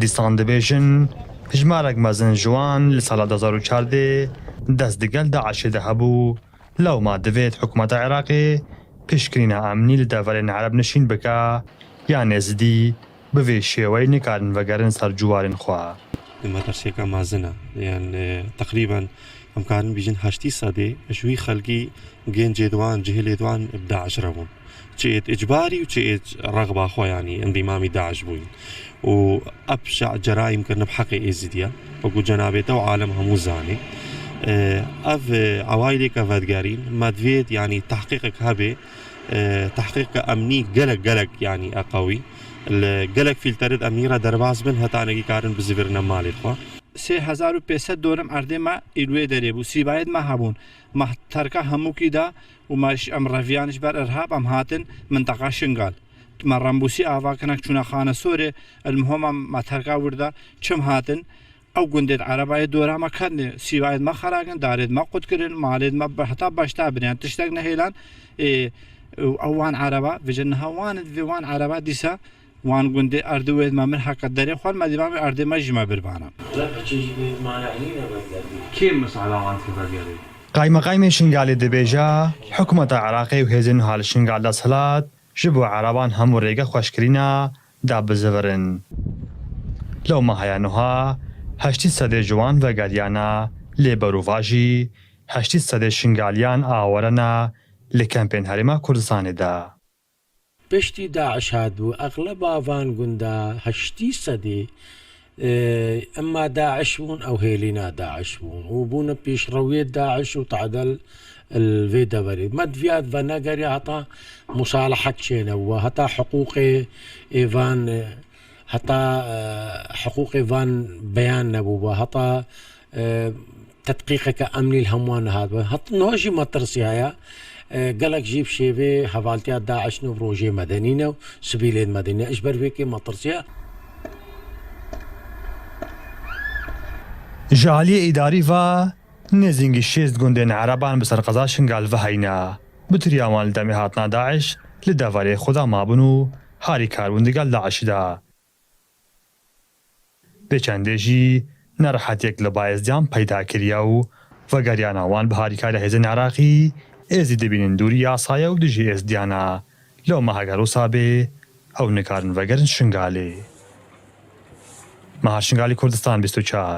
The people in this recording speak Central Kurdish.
دیسان دبیجن هجمارک مزن جوان لسال 2014 دست دگل داعش دهبو لو ما دفيت حكومة عراقي بشكرينا أمني لدافرين عرب نشين بكا يعني ازدي بفي شوي نكارن وگرن سر جوارن خوا مدرسێکە مازنە یان تقریبا ئەم کارن بیژن هەشتی سەدێ ژووی خەلکی گەنجێ دوان جهێلێ دوان داعش ڕەبوون چێت ئیجباری و چێت ڕەغبا خۆیانی ئەندیمامی داعش بووین و ئەپشع جەرایمکردنە بحەقی ئێزیدیە وەکو جەنابێتەوە عالم هەموو زانێ ئەڤ ئەوایلێکە ڤەدگارین مەدوێت ینی تحقیقێک هەبێ تحقیق ئەمنی گەلک ینی ئەقەوی گەلک فیلتەرت ئەمنیرە دەرباز بن هەتانێکی کارن بزیێنە ماڵی خوا 3500 دۆرم ئەردێمە ئیروێ دەرێبوو سیبایەت مە هەبوون مەتەرکە هەمووکیدا و ماش ئەم ڕەڤیانش بەر ئەرهاب ئەم هاتن منتەقا شنگال مەڕەمبوسی ئاواکەنەک چوونە خانە سۆرێ المهۆمە مەتەرکا وردە چم هاتن ئەو گوندێت عەرەبایە دۆرامە کەندێ سیبایەت مە خەراگەن دارێت مە قوتکردن مالێت مە هەتا بەشتا بنیان تشتێک نەهێلان ئەوان عەرەبا بژن هەوانت وێوان عەرەبا دیسە وان گوندێ ئەردوێت مە من حەقەت دەرێ خوان مەدیمامی ئەردێمە ژمە بربانە قايمة قايمة شنغالي دبيجا حكومة عراقي وهزين هال شنغال دا صلات جبو عربان همو ريقا خوشكرينا دا بزفرن لو ما هيانوها هشتي سده جوان و گاليانا لبروفاجي هشتي سده شنغاليان آورنا لكامبين هرما كردستان دا پشتی داعش هادبوو ئەغلب ئاوان گوندا هەشتی سەدێ ئەمما داعش بوون ئەو هێلینا داعش بوون و بوونە پێشڕەویێت داعش و تعدەل الفي دەبەرێت مەدڤات بە نەگەری هەتا مصالحەت چێنەوە هەتا حقوقی ئێڤان هەتا حقوقی ڤان بەیان نەبوو بە هەتا تەدقیقەکە ئەمنی هەمووان هاتبە هەت نۆژی مەترسیایە قالك جيب شيبي حوالتي داعش نو بروجي مدنينا وسبيلين مدنية اجبر بيكي مطرسيا جالية إداري فا نزنگي شيست گوندين عربان بسر قضا شنگال وهينا بطريا مال دمي هاتنا داعش لدواري خدا مابنو هاري كارون دقال داعش دا بچنده جي نرحتيك لبايز ديان پیدا كرياو وگريان آوان بهاري كار هزن عراقي ازی دبینن دوری آسایه و دجی از دیانا لو مهاجرو سابه او نکارن وگرن شنگاله مهار شنگالی کردستان 24